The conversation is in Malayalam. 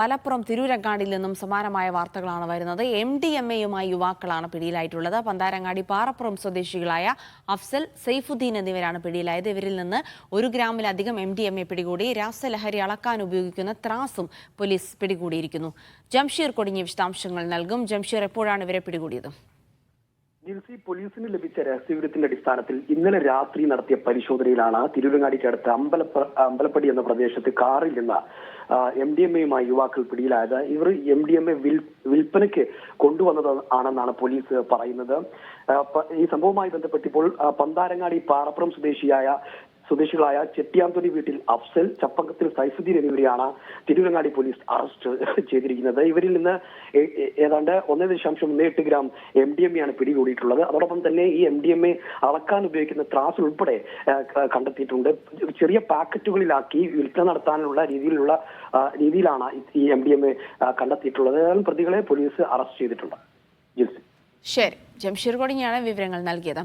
മലപ്പുറം തിരൂരങ്ങാടിയിൽ നിന്നും സമാനമായ വാർത്തകളാണ് വരുന്നത്. MDMA-യുമായി യുവാക്കളാണ് പിടിയിലായിട്ടുള്ളത്. പന്താരങ്ങാടി പാറപ്പുറം സ്വദേശികളായ അഫ്സൽ, സൈഫുദ്ദീൻ എന്നിവരാണ് പിടിയിലായത്. ഇവരിൽ നിന്ന് 1 ഗ്രാമിലധികം MDMA പിടികൂടി. രാസലഹരി അളക്കാൻ ഉപയോഗിക്കുന്ന ത്രാസും പോലീസ് പിടികൂടിയിരിക്കുന്നു. ജംഷീർ കൊടിഞ്ഞി വിശദാംശങ്ങൾ നൽകും. ജംഷീർ, എപ്പോഴാണ് ഇവരെ പിടികൂടിയത്? പോലീസിന് ലഭിച്ച രഹസ്യവിവരത്തിന്റെ അടിസ്ഥാനത്തിൽ ഇന്നലെ രാത്രി നടത്തിയ പരിശോധനയിലാണ് തിരൂരങ്ങാടിക്കടുത്ത് അമ്പലപ്പടി എന്ന പ്രദേശത്ത് കാറിൽ നിന്ന് MDMA-യുമായി യുവാക്കൾ പിടിയിലായത്. ഇവർ MDMA വിൽപ്പനയ്ക്ക് കൊണ്ടുവന്നതാണെന്നാണ് പോലീസ് പറയുന്നത്. ഈ സംഭവവുമായി ബന്ധപ്പെട്ടിപ്പോൾ പന്താരങ്ങാടി പാറപ്പുറം സ്വദേശികളായ ചെട്ടിയാന്തൊടി വീട്ടിൽ അഫ്സൽ, ചപ്പങ്കത്തിൽ സൈഫുദ്ദീൻ എന്നിവരെയാണ് തിരൂരങ്ങാടി പോലീസ് അറസ്റ്റ് ചെയ്തിരിക്കുന്നത്. ഇവരിൽ നിന്ന് ഏതാണ്ട് 1.18 ഗ്രാം MDMA-യാണ് പിടികൂടിയിട്ടുള്ളത്. അതോടൊപ്പം തന്നെ ഈ MDMA അളക്കാൻ ഉപയോഗിക്കുന്ന ത്രാസ് ഉൾപ്പെടെ കണ്ടെത്തിയിട്ടുണ്ട്. ചെറിയ പാക്കറ്റുകളിലാക്കി വിൽപ്പന നടത്താനുള്ള രീതിയിലാണ് ഈ MDMA കണ്ടെത്തിയിട്ടുള്ളത്. പ്രതികളെ പോലീസ് അറസ്റ്റ് ചെയ്തിട്ടുണ്ട്. ശരി, ജംഷീർ കൊടിഞ്ഞിയാണ് വിവരങ്ങൾ നൽകിയത്.